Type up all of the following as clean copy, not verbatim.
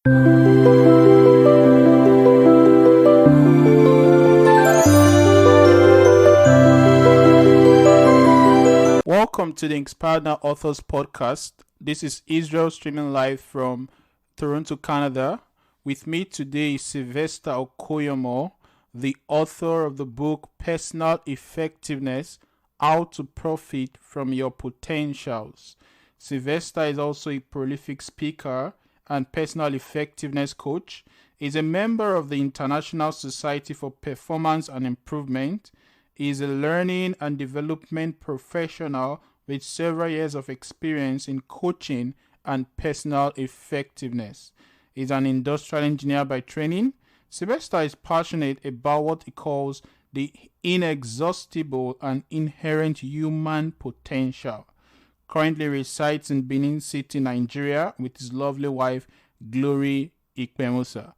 Welcome to the Inspired Now Authors Podcast. This is Israel streaming live from Toronto, Canada. With me today is Sylvester Okoyomon, the author of the book Personal Effectiveness: How to Profit from Your Potentials. Sylvester is also a prolific speaker and personal effectiveness coach. He is a member of the International Society for Performance and Improvement. He is a learning and development professional with several years of experience in coaching and personal effectiveness. He is an industrial engineer by training. Sylvester is passionate about what he calls the inexhaustible and inherent human potential. Currently resides in Benin City, Nigeria, with his lovely wife, Glory Ikpemusa.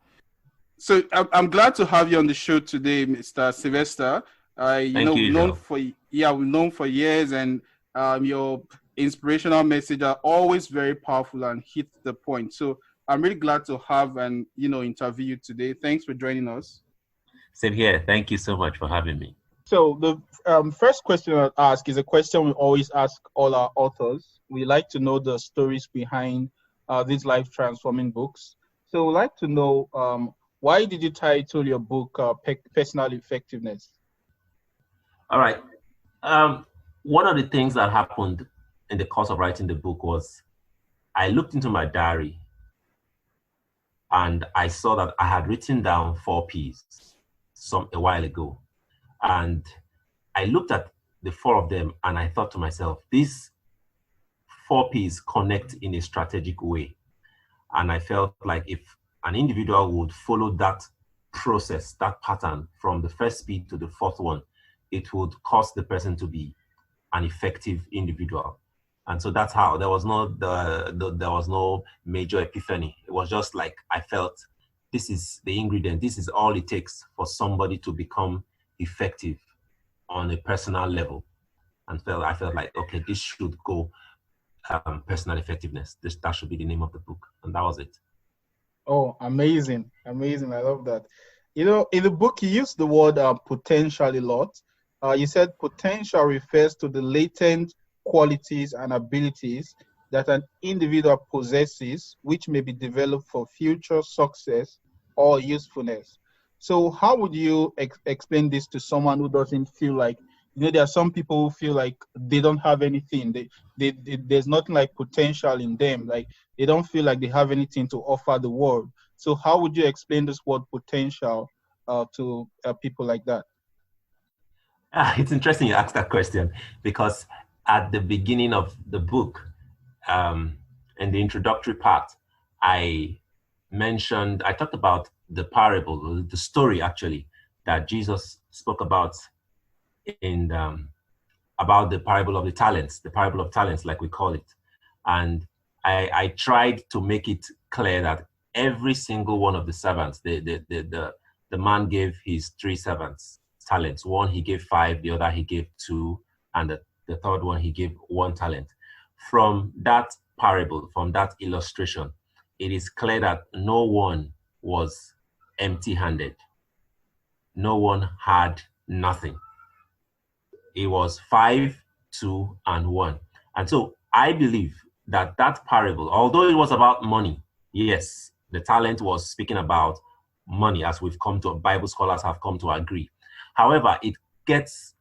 So I'm glad to have you on the show today, Mr. Sylvester. Thank you, we've known for years, and your inspirational messages are always very powerful and hit the point. So I'm really glad to have and interview you today. Thanks for joining us. Same here. Thank you so much for having me. So the first question I'll ask is a question we always ask all our authors. We like to know the stories behind these life-transforming books. So we'd like to know, why did you title your book Personal Effectiveness? All right. One of the things that happened in the course of writing the book was I looked into my diary and I saw that I had written down 4 Ps a while ago. And I looked at the 4 of them and I thought to myself, these 4 Ps connect in a strategic way. And I felt like if an individual would follow that process, that pattern from the first P to the 4th one, it would cause the person to be an effective individual. And so that's how there was no major epiphany. It was just like I felt this is the ingredient. This is all it takes for somebody to become effective on a personal level. And I felt like, okay, this should go personal effectiveness. That should be the name of the book. And that was it. Oh, amazing. Amazing. I love that. In the book, you use the word potential a lot. You said potential refers to the latent qualities and abilities that an individual possesses, which may be developed for future success or usefulness. So how would you explain this to someone who doesn't feel like, there are some people who feel like they don't have anything. There's nothing like potential in them. Like they don't feel like they have anything to offer the world. So how would you explain this word potential to people like that? It's interesting you asked that question because at the beginning of the book, in the introductory part, I talked about the parable, the story actually, that Jesus spoke about about the parable of talents, like we call it. And I tried to make it clear that every single one of the servants, the man gave his 3 servants talents. One he gave 5, the other he gave 2, and the third one he gave 1 talent. From that parable, from that illustration, it is clear that no one was empty-handed. No one had nothing. It was 5, 2, and 1. And so I believe that parable, although it was about money, yes, the talent was speaking about money, as Bible scholars have come to agree. However, it gets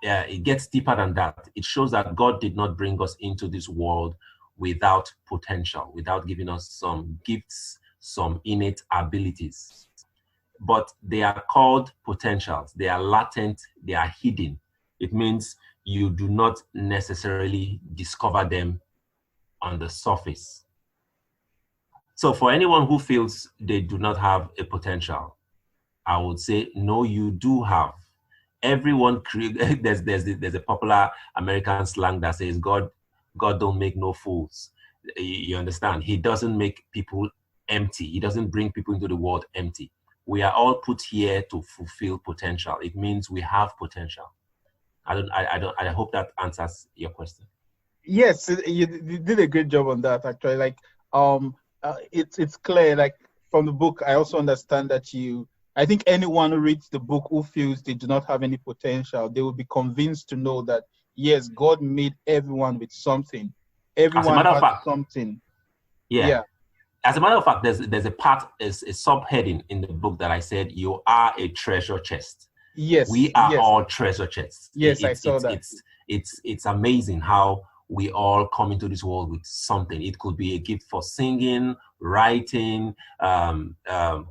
deeper than that. It shows that God did not bring us into this world without potential, without giving us some gifts, some innate abilities. But they are called potentials. They are latent, they are hidden. It means you do not necessarily discover them on the surface. So for anyone who feels they do not have a potential, I would say, no, you do have. Everyone there's a popular American slang that says God don't make no fools. You understand? He doesn't make people empty. He doesn't bring people into the world empty. We are all put here to fulfill potential. It means we have potential. I hope that answers your question. Yes, you did a great job on that, actually. it's clear. Like from the book, I also understand that I think anyone who reads the book who feels they do not have any potential, they will be convinced to know that yes, God made everyone with something. As a Everyone matter of has fact, something. yeah. Yeah. As a matter of fact, there's a part, is a subheading in the book that I said, you are a treasure chest. We Yes. are Yes. all treasure chests. Yes. I saw that. It's amazing how we all come into this world with something. It could be a gift for singing, writing,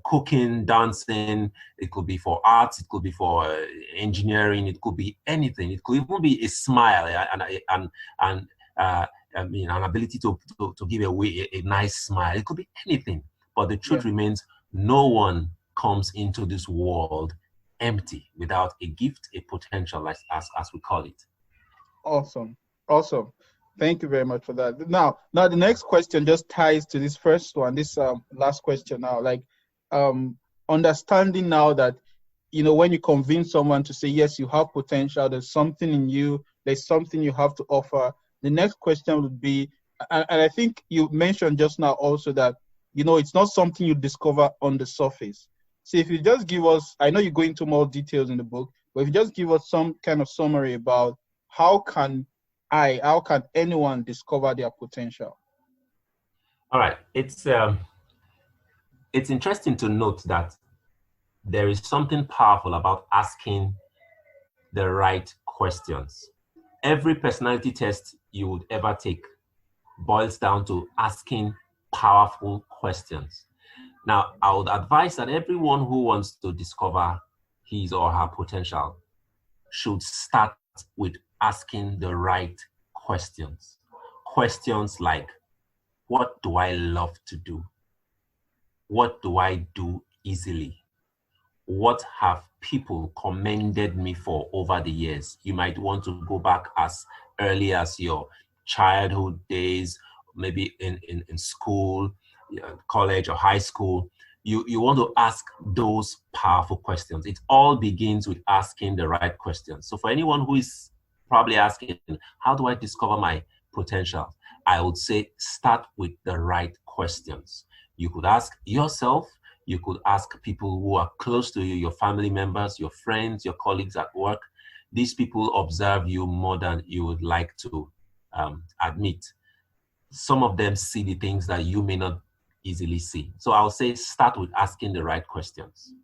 cooking, dancing. It could be for arts. It could be for engineering. It could be anything. It could even be a smile and I mean, an ability to give away a nice smile. It could be anything. But the Yeah. truth remains, no one comes into this world empty, without a gift, a potential, as we call it. Awesome. Awesome. Thank you very much for that. Now the next question just ties to this first one, this last question now. Like um understanding now that when you convince someone to say yes, you have potential, there's something in you, there's something you have to offer. The next question would be, and I think you mentioned just now also that it's not something you discover on the surface. So if you just give us, I know you go into more details in the book, but if you just give us some kind of summary about how can anyone discover their potential? All right, it's interesting to note that there is something powerful about asking the right questions. Every personality test you would ever take boils down to asking powerful questions. Now, I would advise that everyone who wants to discover his or her potential should start with asking the right questions. Questions like, what do I love to do? What do I do easily? What have people commended me for over the years? You might want to go back as early as your childhood days, maybe in school, college or high school. You want to ask those powerful questions. It all begins with asking the right questions. So for anyone who is probably asking, how do I discover my potential? I would say start with the right questions. You could ask yourself, you could ask people who are close to you, your family members, your friends, your colleagues at work. These people observe you more than you would like to admit. Some of them see the things that you may not easily see. So I'll say start with asking the right questions.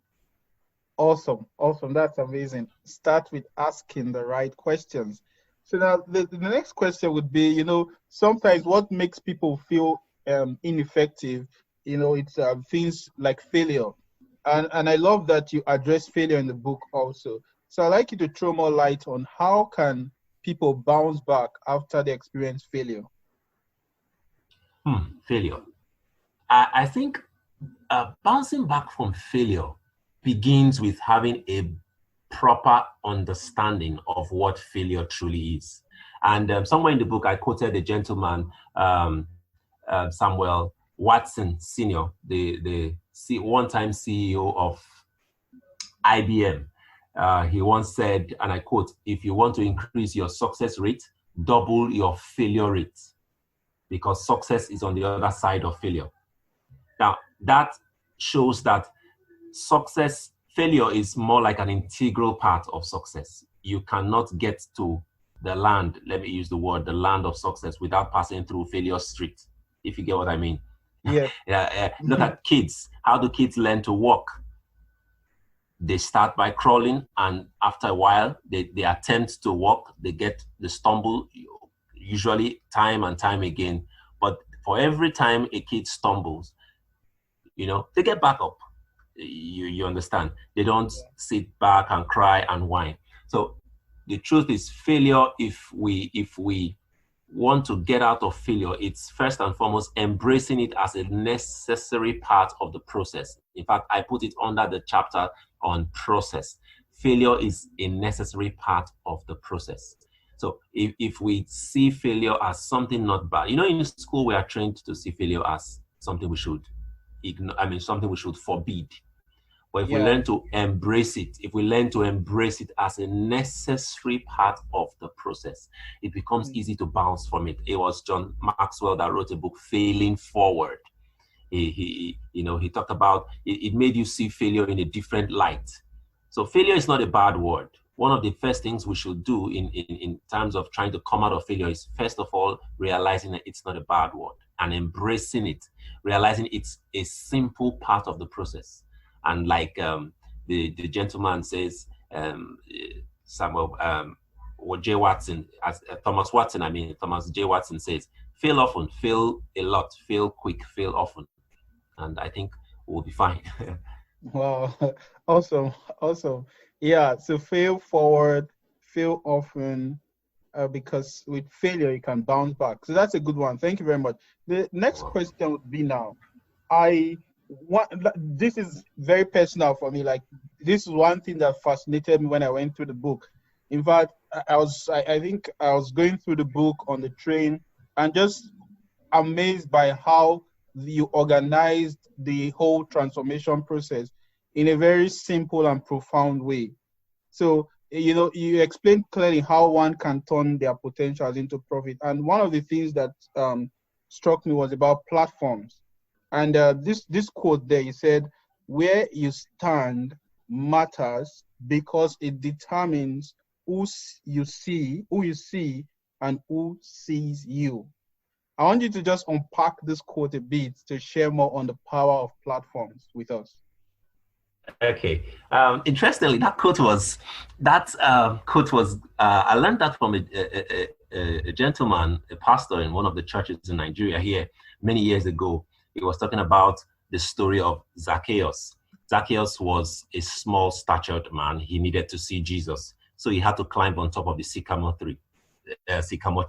Awesome. Awesome. That's amazing. Start with asking the right questions. So now the next question would be, sometimes what makes people feel ineffective, it's things like failure. And I love that you address failure in the book also. So I'd like you to throw more light on how can people bounce back after they experience failure. Failure. I think bouncing back from failure begins with having a proper understanding of what failure truly is. And somewhere in the book, I quoted a gentleman, Samuel Watson Sr., the one-time CEO of IBM. He once said, and I quote, if you want to increase your success rate, double your failure rate, because success is on the other side of failure. Now, that shows that failure is more like an integral part of success. You cannot get to the land, let me use the word, the land of success without passing through failure street, if you get what I mean. Yes. Look at kids. How do kids learn to walk? They start by crawling, and after a while, they attempt to walk. They stumble, usually time and time again. But for every time a kid stumbles, they get back up. You understand? They don't sit back and cry and whine. So the truth is, failure, if we want to get out of failure, it's first and foremost embracing it as a necessary part of the process. In fact, I put it under the chapter on process. Failure is a necessary part of the process. So if we see failure as something not bad, in school we are trained to see failure as something we should ignore, something we should forbid. But if we learn to embrace it, as a necessary part of the process, it becomes easy to bounce from it. It was John Maxwell that wrote a book, Failing Forward. He talked about it made you see failure in a different light. So failure is not a bad word. One of the first things we should do in terms of trying to come out of failure is, first of all, realizing that it's not a bad word and embracing it, realizing it's a simple part of the process. And like the gentleman says, Samuel or J. Watson, as Thomas J. Watson says, fail often, fail a lot, fail quick, fail often. And I think we'll be fine. Wow, awesome, awesome. Yeah, so fail forward, fail often, because with failure you can bounce back. So that's a good one. Thank you very much. The next question would be now. I want this is very personal for me. Like this is one thing that fascinated me when I went through the book. In fact, I think I was going through the book on the train and just amazed by how you organized the whole transformation process in a very simple and profound way. So, you explained clearly how one can turn their potentials into profit. And one of the things that struck me was about platforms. And this quote there, he said, "Where you stand matters because it determines who you see, and who sees you." I want you to just unpack this quote a bit to share more on the power of platforms with us. Okay. Interestingly, I learned that from a gentleman, a pastor in one of the churches in Nigeria here many years ago. He was talking about the story of Zacchaeus. Zacchaeus was a small statured man. He needed to see Jesus, so he had to climb on top of the sycamore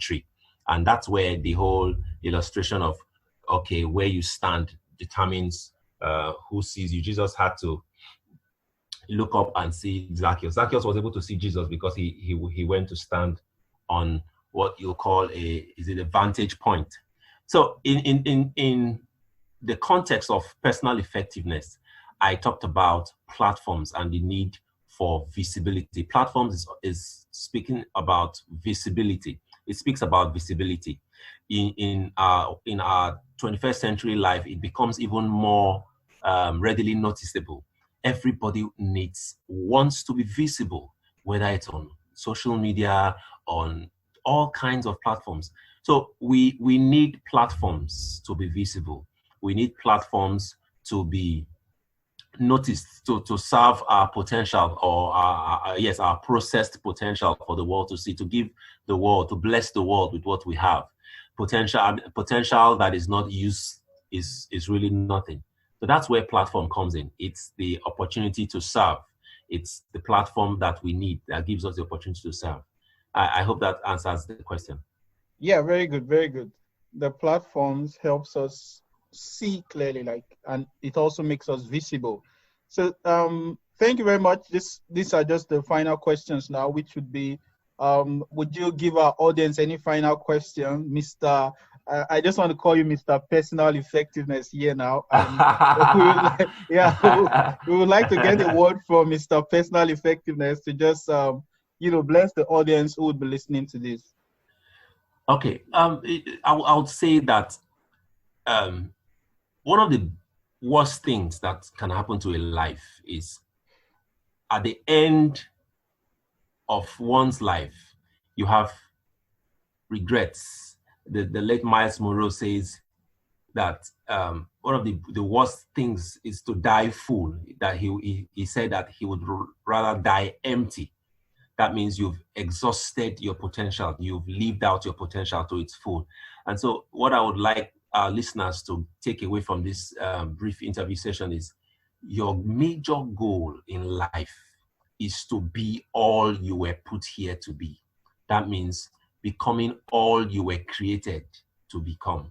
tree. And that's where the whole illustration of, okay, where you stand determines who sees you. Jesus had to look up and see Zacchaeus. Zacchaeus was able to see Jesus because he went to stand on what you call a vantage point. So in the context of personal effectiveness, I talked about platforms and the need for visibility. Platforms is speaking about visibility. It speaks about visibility. In our 21st century life, it becomes even more readily noticeable. Everybody wants to be visible, whether it's on social media, on all kinds of platforms. So we need platforms to be visible. We need platforms to be noticed, to serve our potential, or our processed potential for the world to see, to give the world, to bless the world with what we have. Potential that is not used is really nothing. So that's where platform comes in. It's the opportunity to serve. It's the platform that we need that gives us the opportunity to serve. I hope that answers the question. Yeah, very good, very good. The platforms helps us see clearly, and it also makes us visible. So thank you very much. These are just the final questions now, which would be, would you give our audience any final question, Mr. I just want to call you Mr. Personal Effectiveness here now. And we would like to get a word from Mr. Personal Effectiveness to just bless the audience who would be listening to this. Okay, I would say that one of the worst things that can happen to a life is at the end of one's life, you have regrets. The late Miles Monroe says that one of the worst things is to die full. That he said that he would rather die empty. That means you've exhausted your potential. You've lived out your potential to its full. And so what I would like our listeners to take away from this brief interview session is your major goal in life is to be all you were put here to be. That means becoming all you were created to become.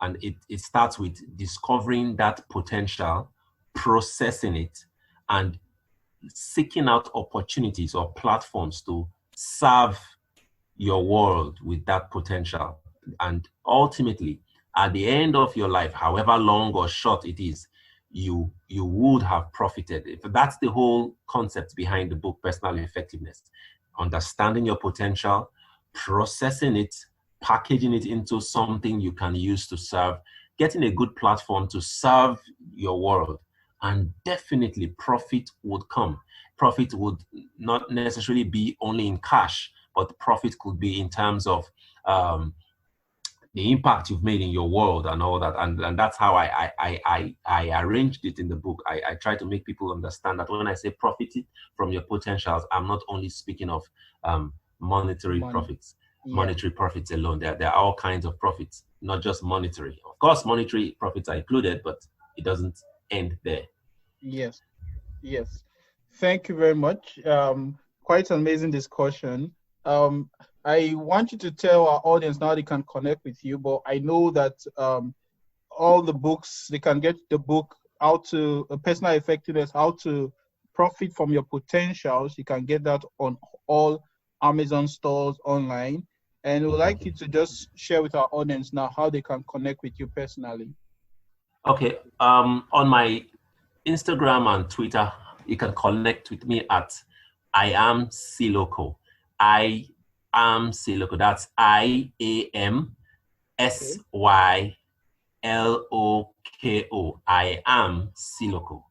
And it starts with discovering that potential, processing it, and seeking out opportunities or platforms to serve your world with that potential. And ultimately, at the end of your life, however long or short it is, you would have profited. That's the whole concept behind the book, Personal Effectiveness. Understanding your potential, processing it, packaging it into something you can use to serve getting a good platform to serve your world, and definitely profit would come. Profit would not necessarily be only in cash, but profit could be in terms of the impact you've made in your world and all that. And that's how I arranged it in the book. I try to make people understand that when I say profit from your potentials, I'm not only speaking of monetary profits, monetary profits alone. There are all kinds of profits, not just monetary. Of course, monetary profits are included, but it doesn't end there. Yes. Thank you very much. Quite an amazing discussion. I want you to tell our audience how they can connect with you, but I know that all the books, they can get the book, How to Personal Effectiveness, How to Profit from Your Potentials. You can get that on all Amazon stores online. And we'd like you to just share with our audience now how they can connect with you personally. Okay. On my Instagram and Twitter, you can connect with me at I am Siloko. I am Siloko. That's IAMSYLOKO. I am Siloko.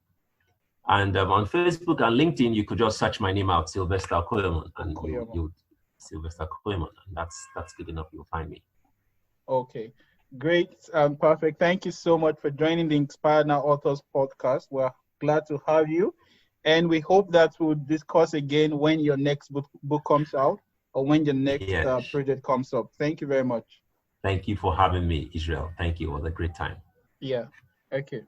And on Facebook and LinkedIn, you could just search my name out, Sylvester Okoyomon, and you Sylvester Okoyomon, and that's good enough. You'll find me. Okay, great and perfect. Thank you so much for joining the Inspired Now Authors podcast. We're glad to have you, and we hope that we'll discuss again when your next book comes out or when your next project comes up. Thank you very much. Thank you for having me, Israel. Thank you. It was a great time. Yeah. Okay.